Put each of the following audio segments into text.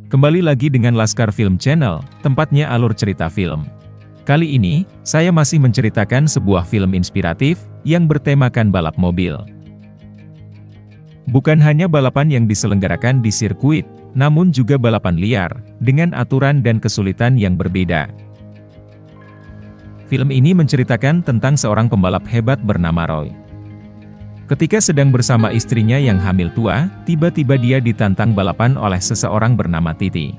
Kembali lagi dengan Laskar Film Channel, tempatnya alur cerita film. Kali ini, saya masih menceritakan sebuah film inspiratif, yang bertemakan balap mobil. Bukan hanya balapan yang diselenggarakan di sirkuit, namun juga balapan liar, dengan aturan dan kesulitan yang berbeda. Film ini menceritakan tentang seorang pembalap hebat bernama Roy. Ketika sedang bersama istrinya yang hamil tua, tiba-tiba dia ditantang balapan oleh seseorang bernama Titi.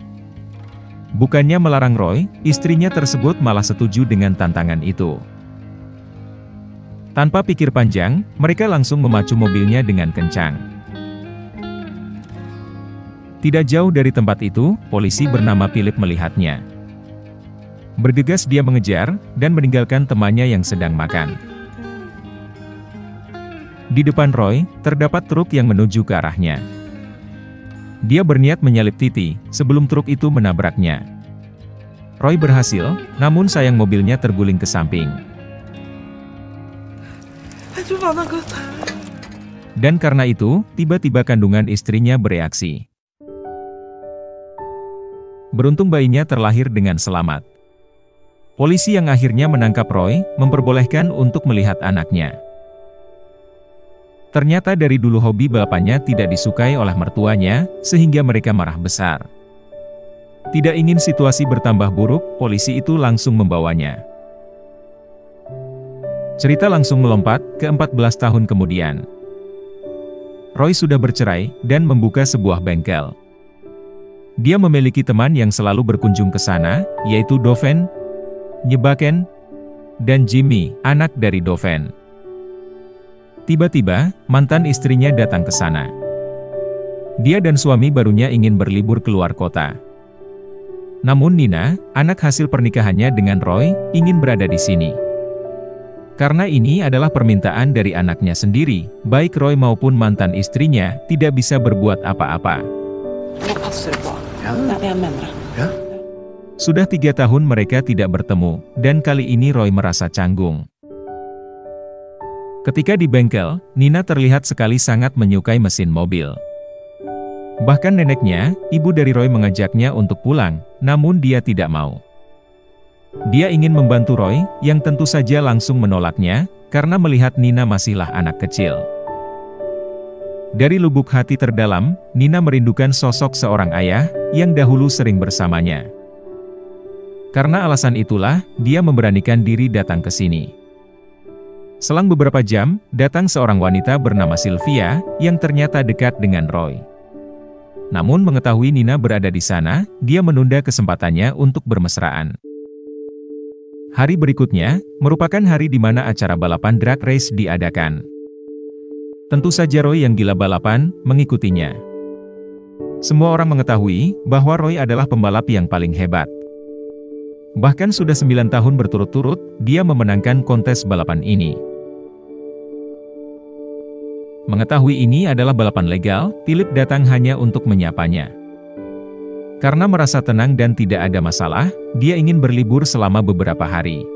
Bukannya melarang Roy, istrinya tersebut malah setuju dengan tantangan itu. Tanpa pikir panjang, mereka langsung memacu mobilnya dengan kencang. Tidak jauh dari tempat itu, polisi bernama Philip melihatnya. Bergegas dia mengejar, dan meninggalkan temannya yang sedang makan. Di depan Roy, terdapat truk yang menuju ke arahnya. Dia berniat menyalip Titi, sebelum truk itu menabraknya. Roy berhasil, namun sayang mobilnya terguling ke samping. Dan karena itu, tiba-tiba kandungan istrinya bereaksi. Beruntung bayinya terlahir dengan selamat. Polisi yang akhirnya menangkap Roy, memperbolehkan untuk melihat anaknya. Ternyata dari dulu hobi balapannya tidak disukai oleh mertuanya, sehingga mereka marah besar. Tidak ingin situasi bertambah buruk, polisi itu langsung membawanya. Cerita langsung melompat ke 14 tahun kemudian. Roy sudah bercerai, dan membuka sebuah bengkel. Dia memiliki teman yang selalu berkunjung ke sana, yaitu Doven, Nyebaken, dan Jimmy, anak dari Doven. Tiba-tiba, mantan istrinya datang ke sana. Dia dan suami barunya ingin berlibur keluar kota. Namun Nina, anak hasil pernikahannya dengan Roy, ingin berada di sini. Karena ini adalah permintaan dari anaknya sendiri, baik Roy maupun mantan istrinya, tidak bisa berbuat apa-apa. Sudah 3 tahun mereka tidak bertemu, dan kali ini Roy merasa canggung. Ketika di bengkel, Nina terlihat sekali sangat menyukai mesin mobil. Bahkan neneknya, ibu dari Roy mengajaknya untuk pulang, namun dia tidak mau. Dia ingin membantu Roy, yang tentu saja langsung menolaknya, karena melihat Nina masihlah anak kecil. Dari lubuk hati terdalam, Nina merindukan sosok seorang ayah, yang dahulu sering bersamanya. Karena alasan itulah, dia memberanikan diri datang ke sini. Selang beberapa jam, datang seorang wanita bernama Sylvia, yang ternyata dekat dengan Roy. Namun mengetahui Nina berada di sana, dia menunda kesempatannya untuk bermesraan. Hari berikutnya, merupakan hari di mana acara balapan drag race diadakan. Tentu saja Roy yang gila balapan, mengikutinya. Semua orang mengetahui, bahwa Roy adalah pembalap yang paling hebat. Bahkan sudah 9 tahun berturut-turut, dia memenangkan kontes balapan ini. Mengetahui ini adalah balapan legal, Philip datang hanya untuk menyapanya. Karena merasa tenang dan tidak ada masalah, dia ingin berlibur selama beberapa hari.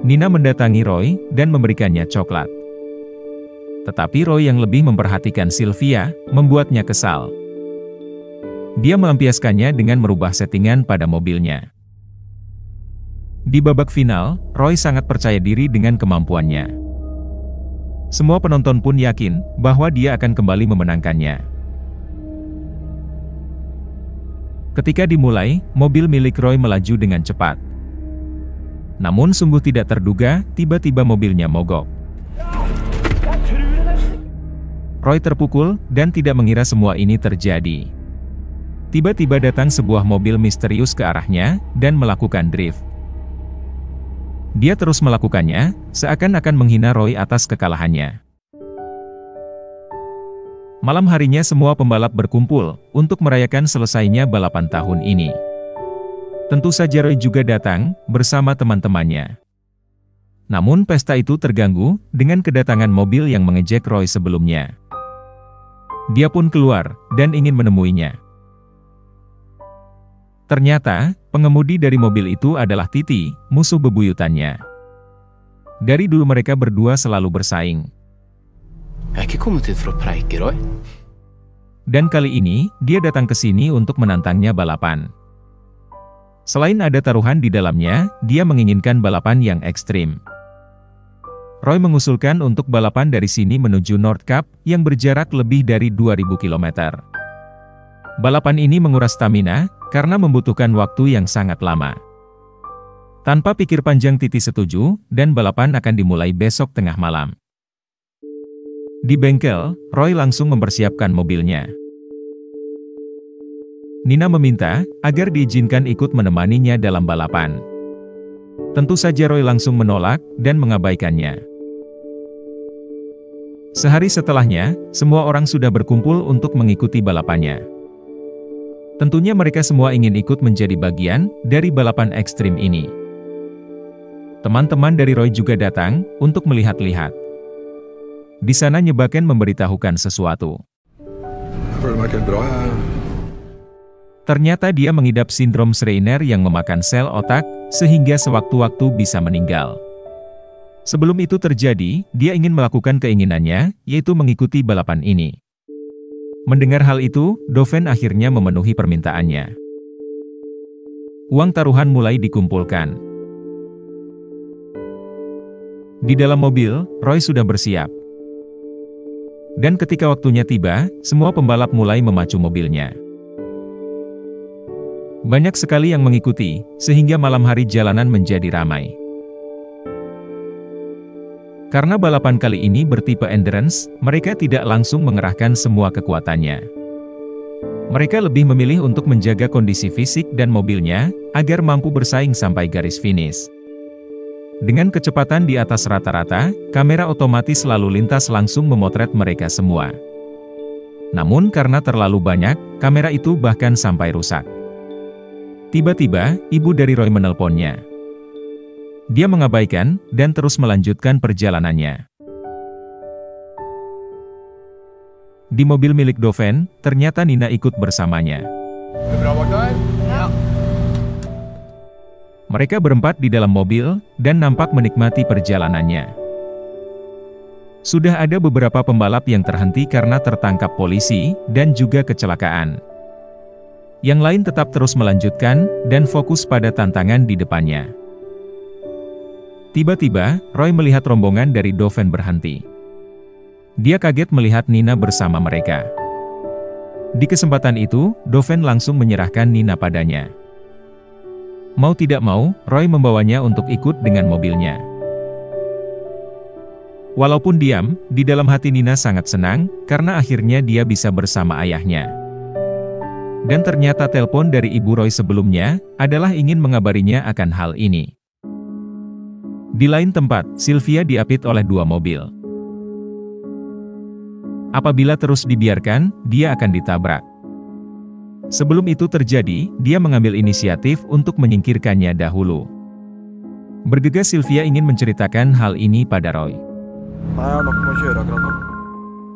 Nina mendatangi Roy, dan memberikannya coklat. Tetapi Roy yang lebih memperhatikan Sylvia, membuatnya kesal. Dia melampiaskannya dengan merubah settingan pada mobilnya. Di babak final, Roy sangat percaya diri dengan kemampuannya. Semua penonton pun yakin, bahwa dia akan kembali memenangkannya. Ketika dimulai, mobil milik Roy melaju dengan cepat. Namun sungguh tidak terduga, tiba-tiba mobilnya mogok. Roy terpukul, dan tidak mengira semua ini terjadi. Tiba-tiba datang sebuah mobil misterius ke arahnya, dan melakukan drift. Dia terus melakukannya, seakan-akan menghina Roy atas kekalahannya. Malam harinya semua pembalap berkumpul, untuk merayakan selesainya balapan tahun ini. Tentu saja Roy juga datang, bersama teman-temannya. Namun pesta itu terganggu, dengan kedatangan mobil yang mengejek Roy sebelumnya. Dia pun keluar, dan ingin menemuinya. Ternyata, pengemudi dari mobil itu adalah Titi, musuh bebuyutannya. Dari dulu mereka berdua selalu bersaing. Jeg er ikke kommet hit for å preike, Roy. Dan kali ini, dia datang ke sini untuk menantangnya balapan. Selain ada taruhan di dalamnya, dia menginginkan balapan yang ekstrim. Roy mengusulkan untuk balapan dari sini menuju North Cap, yang berjarak lebih dari 2000 km. Balapan ini menguras stamina, karena membutuhkan waktu yang sangat lama. Tanpa pikir panjang Titi setuju, dan balapan akan dimulai besok tengah malam. Di bengkel, Roy langsung mempersiapkan mobilnya. Nina meminta agar diizinkan ikut menemaninya dalam balapan. Tentu saja Roy langsung menolak dan mengabaikannya. Sehari setelahnya, semua orang sudah berkumpul untuk mengikuti balapannya. Tentunya mereka semua ingin ikut menjadi bagian dari balapan ekstrim ini. Teman-teman dari Roy juga datang untuk melihat-lihat. Di sana Nyebaken memberitahukan sesuatu. Ternyata dia mengidap sindrom Schreiner yang memakan sel otak, sehingga sewaktu-waktu bisa meninggal. Sebelum itu terjadi, dia ingin melakukan keinginannya, yaitu mengikuti balapan ini. Mendengar hal itu, Doven akhirnya memenuhi permintaannya. Uang taruhan mulai dikumpulkan. Di dalam mobil, Roy sudah bersiap. Dan ketika waktunya tiba, semua pembalap mulai memacu mobilnya. Banyak sekali yang mengikuti, sehingga malam hari jalanan menjadi ramai. Karena balapan kali ini bertipe endurance, mereka tidak langsung mengerahkan semua kekuatannya. Mereka lebih memilih untuk menjaga kondisi fisik dan mobilnya, agar mampu bersaing sampai garis finish. Dengan kecepatan di atas rata-rata, kamera otomatis lalu lintas langsung memotret mereka semua. Namun karena terlalu banyak, kamera itu bahkan sampai rusak. Tiba-tiba, ibu dari Roy menelponnya. Dia mengabaikan, dan terus melanjutkan perjalanannya. Di mobil milik Doven, ternyata Nina ikut bersamanya. Mereka berempat di dalam mobil, dan nampak menikmati perjalanannya. Sudah ada beberapa pembalap yang terhenti karena tertangkap polisi, dan juga kecelakaan. Yang lain tetap terus melanjutkan, dan fokus pada tantangan di depannya. Tiba-tiba, Roy melihat rombongan dari Doven berhenti. Dia kaget melihat Nina bersama mereka. Di kesempatan itu, Doven langsung menyerahkan Nina padanya. Mau tidak mau, Roy membawanya untuk ikut dengan mobilnya. Walaupun diam, di dalam hati Nina sangat senang, karena akhirnya dia bisa bersama ayahnya. Dan ternyata telepon dari ibu Roy sebelumnya, adalah ingin mengabarinya akan hal ini. Di lain tempat, Sylvia diapit oleh dua mobil. Apabila terus dibiarkan, dia akan ditabrak. Sebelum itu terjadi, dia mengambil inisiatif untuk menyingkirkannya dahulu. Bergegas Sylvia ingin menceritakan hal ini pada Roy.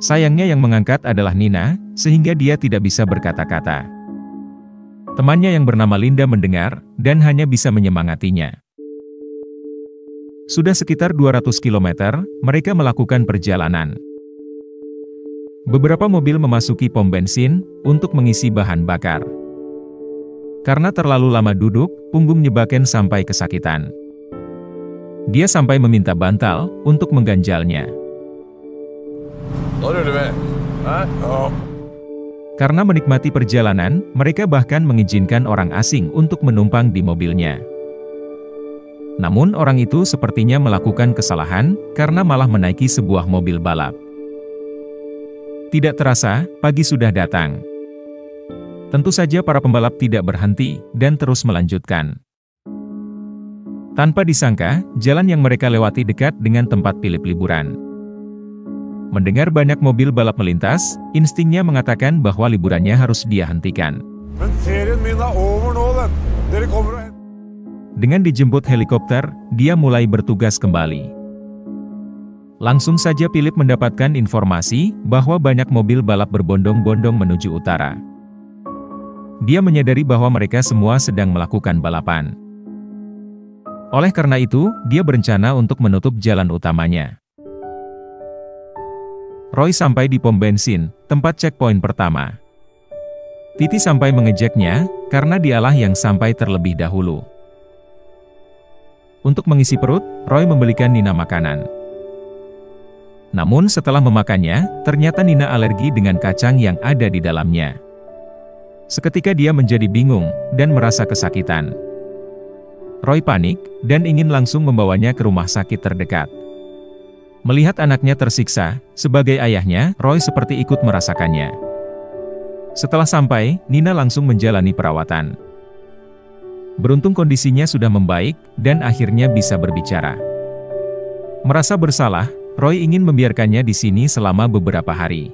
Sayangnya yang mengangkat adalah Nina, sehingga dia tidak bisa berkata-kata. Temannya yang bernama Linda mendengar, dan hanya bisa menyemangatinya. Sudah sekitar 200 km, mereka melakukan perjalanan. Beberapa mobil memasuki pom bensin untuk mengisi bahan bakar. Karena terlalu lama duduk, punggung Nyebaken sampai kesakitan. Dia sampai meminta bantal untuk mengganjalnya. Karena menikmati perjalanan, mereka bahkan mengizinkan orang asing untuk menumpang di mobilnya. Namun orang itu sepertinya melakukan kesalahan, karena malah menaiki sebuah mobil balap. Tidak terasa, pagi sudah datang. Tentu saja para pembalap tidak berhenti, dan terus melanjutkan. Tanpa disangka, jalan yang mereka lewati dekat dengan tempat Philip liburan. Mendengar banyak mobil balap melintas, instingnya mengatakan bahwa liburannya harus dia hentikan. Dengan dijemput helikopter, dia mulai bertugas kembali. Langsung saja Philip mendapatkan informasi bahwa banyak mobil balap berbondong-bondong menuju utara. Dia menyadari bahwa mereka semua sedang melakukan balapan. Oleh karena itu, dia berencana untuk menutup jalan utamanya. Roy sampai di pom bensin, tempat checkpoint pertama. Titi sampai mengejaknya, karena dialah yang sampai terlebih dahulu. Untuk mengisi perut, Roy membelikan Nina makanan. Namun setelah memakannya, ternyata Nina alergi dengan kacang yang ada di dalamnya. Seketika dia menjadi bingung, dan merasa kesakitan. Roy panik, dan ingin langsung membawanya ke rumah sakit terdekat. Melihat anaknya tersiksa, sebagai ayahnya, Roy seperti ikut merasakannya. Setelah sampai, Nina langsung menjalani perawatan. Beruntung kondisinya sudah membaik, dan akhirnya bisa berbicara. Merasa bersalah, Roy ingin membiarkannya di sini selama beberapa hari.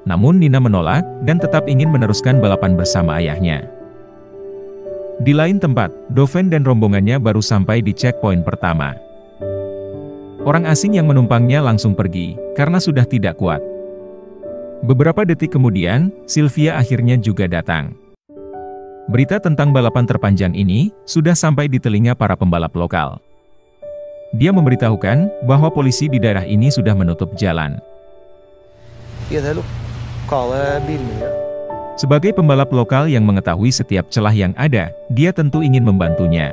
Namun Nina menolak, dan tetap ingin meneruskan balapan bersama ayahnya. Di lain tempat, Doven dan rombongannya baru sampai di checkpoint pertama. Orang asing yang menumpangnya langsung pergi, karena sudah tidak kuat. Beberapa detik kemudian, Sylvia akhirnya juga datang. Berita tentang balapan terpanjang ini, sudah sampai di telinga para pembalap lokal. Dia memberitahukan, bahwa polisi di daerah ini sudah menutup jalan. Sebagai pembalap lokal yang mengetahui setiap celah yang ada, dia tentu ingin membantunya.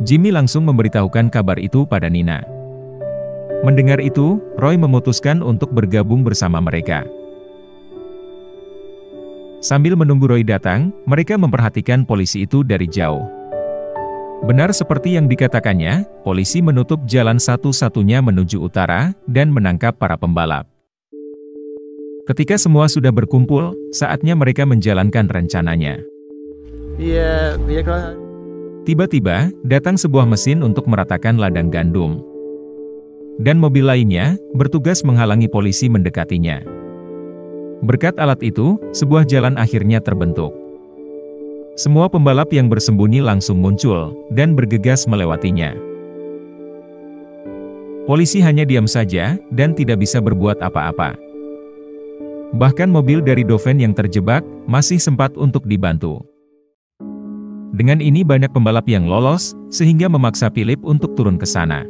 Jimmy langsung memberitahukan kabar itu pada Nina. Mendengar itu, Roy memutuskan untuk bergabung bersama mereka. Sambil menunggu Roy datang, mereka memperhatikan polisi itu dari jauh. Benar seperti yang dikatakannya, polisi menutup jalan satu-satunya menuju utara, dan menangkap para pembalap. Ketika semua sudah berkumpul, saatnya mereka menjalankan rencananya. Tiba-tiba, datang sebuah mesin untuk meratakan ladang gandum. Dan mobil lainnya, bertugas menghalangi polisi mendekatinya. Berkat alat itu, sebuah jalan akhirnya terbentuk. Semua pembalap yang bersembunyi langsung muncul, dan bergegas melewatinya. Polisi hanya diam saja, dan tidak bisa berbuat apa-apa. Bahkan mobil dari Doven yang terjebak, masih sempat untuk dibantu. Dengan ini banyak pembalap yang lolos, sehingga memaksa Philip untuk turun ke sana.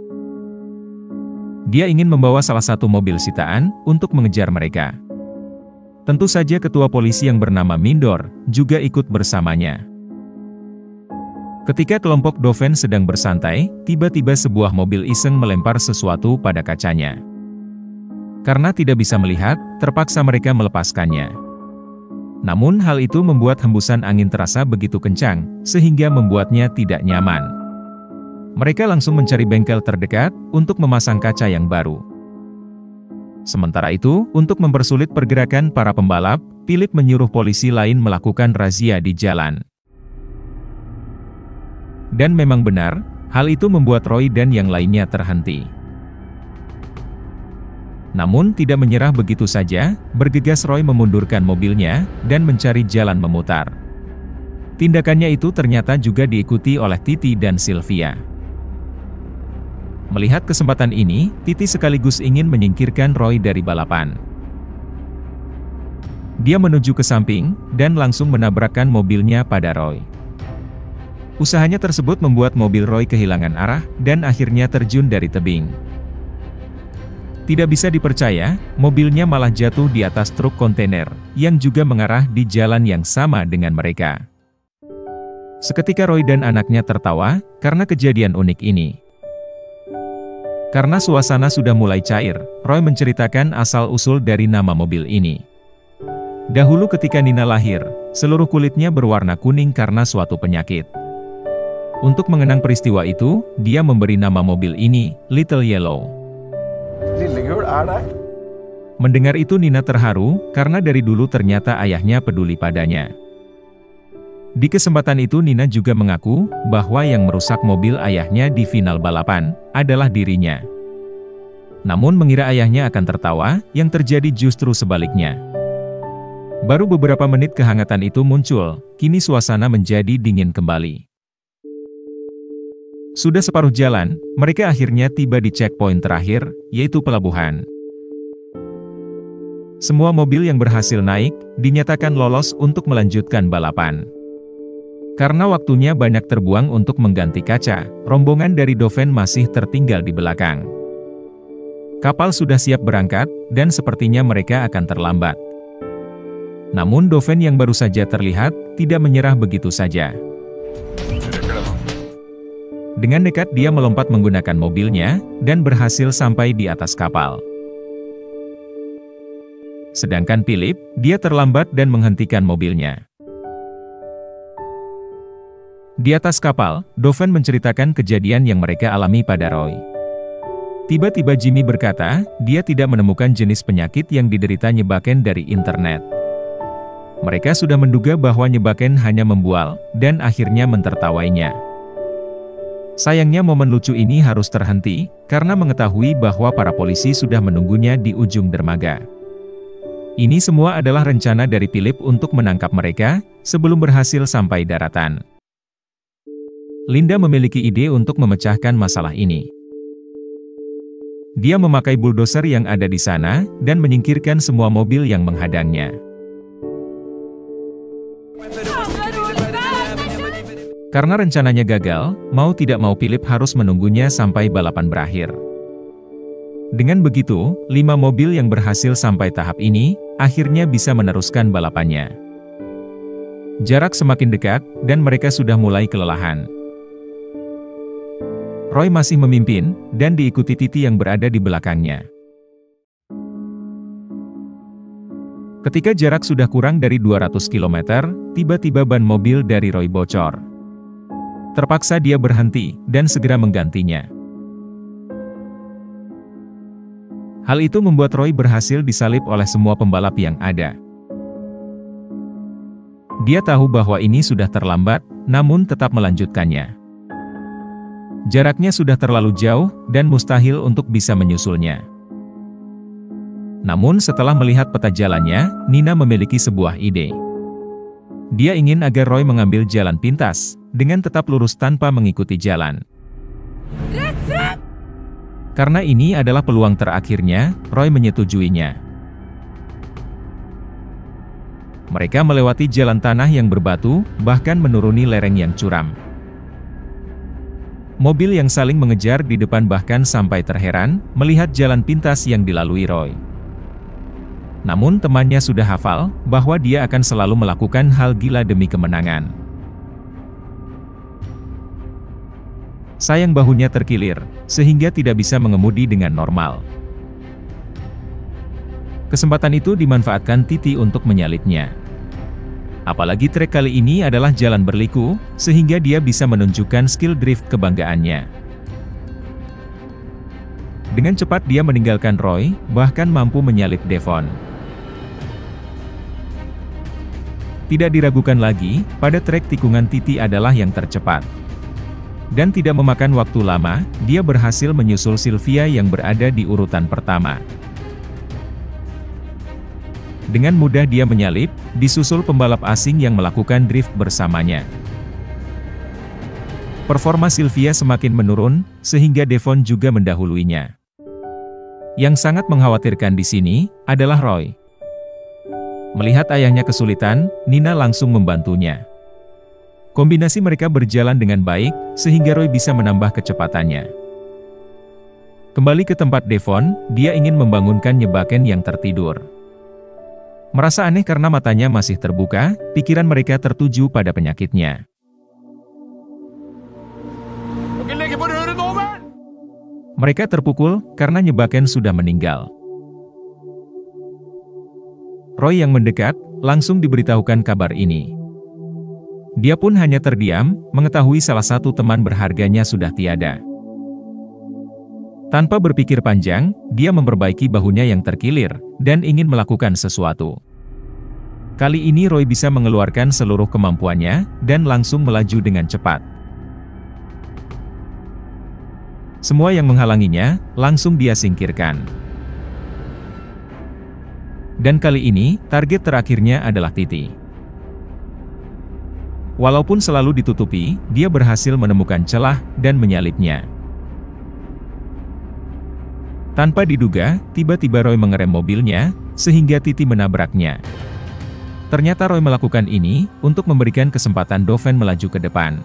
Dia ingin membawa salah satu mobil sitaan, untuk mengejar mereka. Tentu saja ketua polisi yang bernama Mindor, juga ikut bersamanya. Ketika kelompok Doven sedang bersantai, tiba-tiba sebuah mobil iseng melempar sesuatu pada kacanya. Karena tidak bisa melihat, terpaksa mereka melepaskannya. Namun hal itu membuat hembusan angin terasa begitu kencang, sehingga membuatnya tidak nyaman. Mereka langsung mencari bengkel terdekat, untuk memasang kaca yang baru. Sementara itu, untuk mempersulit pergerakan para pembalap, Philip menyuruh polisi lain melakukan razia di jalan. Dan memang benar, hal itu membuat Roy dan yang lainnya terhenti. Namun tidak menyerah begitu saja, bergegas Roy memundurkan mobilnya, dan mencari jalan memutar. Tindakannya itu ternyata juga diikuti oleh Titi dan Sylvia. Melihat kesempatan ini, Titi sekaligus ingin menyingkirkan Roy dari balapan. Dia menuju ke samping, dan langsung menabrakkan mobilnya pada Roy. Usahanya tersebut membuat mobil Roy kehilangan arah, dan akhirnya terjun dari tebing. Tidak bisa dipercaya, mobilnya malah jatuh di atas truk kontainer, yang juga mengarah di jalan yang sama dengan mereka. Seketika Roy dan anaknya tertawa, karena kejadian unik ini. Karena suasana sudah mulai cair, Roy menceritakan asal-usul dari nama mobil ini. Dahulu ketika Nina lahir, seluruh kulitnya berwarna kuning karena suatu penyakit. Untuk mengenang peristiwa itu, dia memberi nama mobil ini, Little Yellow. Mendengar itu Nina terharu, karena dari dulu ternyata ayahnya peduli padanya. Di kesempatan itu Nina juga mengaku, bahwa yang merusak mobil ayahnya di final balapan, adalah dirinya. Namun mengira ayahnya akan tertawa, yang terjadi justru sebaliknya. Baru beberapa menit kehangatan itu muncul, kini suasana menjadi dingin kembali. Sudah separuh jalan, mereka akhirnya tiba di checkpoint terakhir, yaitu pelabuhan. Semua mobil yang berhasil naik, dinyatakan lolos untuk melanjutkan balapan. Karena waktunya banyak terbuang untuk mengganti kaca, rombongan dari Doven masih tertinggal di belakang. Kapal sudah siap berangkat, dan sepertinya mereka akan terlambat. Namun Doven yang baru saja terlihat, tidak menyerah begitu saja. Dengan nekat dia melompat menggunakan mobilnya, dan berhasil sampai di atas kapal. Sedangkan Philip, dia terlambat dan menghentikan mobilnya. Di atas kapal, Doven menceritakan kejadian yang mereka alami pada Roy. Tiba-tiba Jimmy berkata, dia tidak menemukan jenis penyakit yang diderita Nyebaken dari internet. Mereka sudah menduga bahwa Nyebaken hanya membual, dan akhirnya mentertawainya. Sayangnya momen lucu ini harus terhenti, karena mengetahui bahwa para polisi sudah menunggunya di ujung dermaga. Ini semua adalah rencana dari Philip untuk menangkap mereka, sebelum berhasil sampai daratan. Linda memiliki ide untuk memecahkan masalah ini. Dia memakai bulldozer yang ada di sana, dan menyingkirkan semua mobil yang menghadangnya. Karena rencananya gagal, mau tidak mau Philip harus menunggunya sampai balapan berakhir. Dengan begitu, 5 mobil yang berhasil sampai tahap ini, akhirnya bisa meneruskan balapannya. Jarak semakin dekat, dan mereka sudah mulai kelelahan. Roy masih memimpin, dan diikuti Titi yang berada di belakangnya. Ketika jarak sudah kurang dari 200 km, tiba-tiba ban mobil dari Roy bocor. Terpaksa dia berhenti, dan segera menggantinya. Hal itu membuat Roy berhasil disalip oleh semua pembalap yang ada. Dia tahu bahwa ini sudah terlambat, namun tetap melanjutkannya. Jaraknya sudah terlalu jauh, dan mustahil untuk bisa menyusulnya. Namun setelah melihat peta jalannya, Nina memiliki sebuah ide. Dia ingin agar Roy mengambil jalan pintas, dengan tetap lurus tanpa mengikuti jalan. Karena ini adalah peluang terakhirnya, Roy menyetujuinya. Mereka melewati jalan tanah yang berbatu, bahkan menuruni lereng yang curam. Mobil yang saling mengejar di depan bahkan sampai terheran, melihat jalan pintas yang dilalui Roy. Namun temannya sudah hafal, bahwa dia akan selalu melakukan hal gila demi kemenangan. Sayang bahunya terkilir, sehingga tidak bisa mengemudi dengan normal. Kesempatan itu dimanfaatkan Titi untuk menyalipnya. Apalagi trek kali ini adalah jalan berliku, sehingga dia bisa menunjukkan skill drift kebanggaannya. Dengan cepat dia meninggalkan Roy, bahkan mampu menyalip Devon. Tidak diragukan lagi, pada trek tikungan Titi adalah yang tercepat. Dan tidak memakan waktu lama, dia berhasil menyusul Sylvia yang berada di urutan pertama. Dengan mudah dia menyalip, disusul pembalap asing yang melakukan drift bersamanya. Performa Sylvia semakin menurun, sehingga Devon juga mendahuluinya. Yang sangat mengkhawatirkan di sini, adalah Roy. Melihat ayahnya kesulitan, Nina langsung membantunya. Kombinasi mereka berjalan dengan baik, sehingga Roy bisa menambah kecepatannya. Kembali ke tempat Devon, dia ingin membangunkan Nyebaken yang tertidur. Merasa aneh karena matanya masih terbuka, pikiran mereka tertuju pada penyakitnya. Mereka terpukul, karena Nyebaken sudah meninggal. Roy yang mendekat, langsung diberitahukan kabar ini. Dia pun hanya terdiam, mengetahui salah satu teman berharganya sudah tiada. Tanpa berpikir panjang, dia memperbaiki bahunya yang terkilir, dan ingin melakukan sesuatu. Kali ini Roy bisa mengeluarkan seluruh kemampuannya, dan langsung melaju dengan cepat. Semua yang menghalanginya, langsung dia singkirkan. Dan kali ini, target terakhirnya adalah Titi. Walaupun selalu ditutupi, dia berhasil menemukan celah, dan menyalipnya. Tanpa diduga, tiba-tiba Roy mengerem mobilnya, sehingga Titi menabraknya. Ternyata Roy melakukan ini untuk memberikan kesempatan Doven melaju ke depan.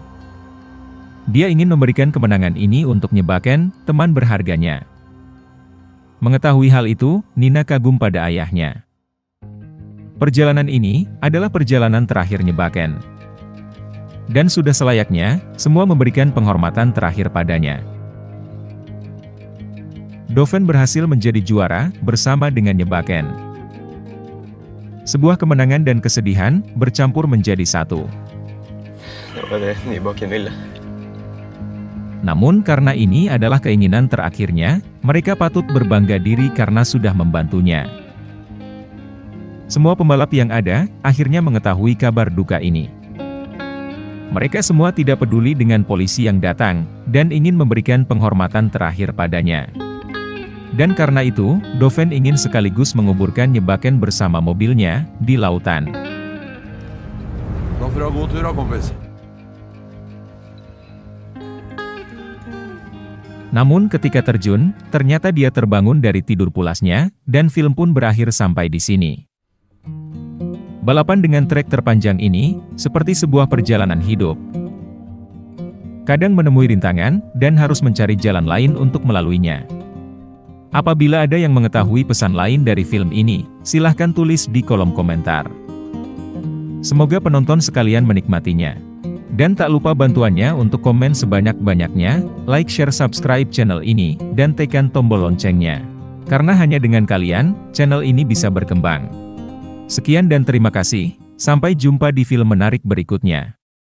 Dia ingin memberikan kemenangan ini untuk Nyebaken, teman berharganya. Mengetahui hal itu, Nina kagum pada ayahnya. Perjalanan ini adalah perjalanan terakhir Nyebaken. Dan sudah selayaknya, semua memberikan penghormatan terakhir padanya. Doven berhasil menjadi juara bersama dengan Nyebaken. Sebuah kemenangan dan kesedihan bercampur menjadi satu. Namun karena ini adalah keinginan terakhirnya, mereka patut berbangga diri karena sudah membantunya. Semua pembalap yang ada, akhirnya mengetahui kabar duka ini. Mereka semua tidak peduli dengan polisi yang datang, dan ingin memberikan penghormatan terakhir padanya. Dan karena itu, Doven ingin sekaligus menguburkan Nyebaken bersama mobilnya, di lautan. Namun ketika terjun, ternyata dia terbangun dari tidur pulasnya, dan film pun berakhir sampai di sini. Balapan dengan trek terpanjang ini, seperti sebuah perjalanan hidup. Kadang menemui rintangan, dan harus mencari jalan lain untuk melaluinya. Apabila ada yang mengetahui pesan lain dari film ini, silahkan tulis di kolom komentar. Semoga penonton sekalian menikmatinya. Dan tak lupa bantuannya untuk komen sebanyak-banyaknya, like, share, subscribe channel ini, dan tekan tombol loncengnya. Karena hanya dengan kalian, channel ini bisa berkembang. Sekian dan terima kasih, sampai jumpa di film menarik berikutnya.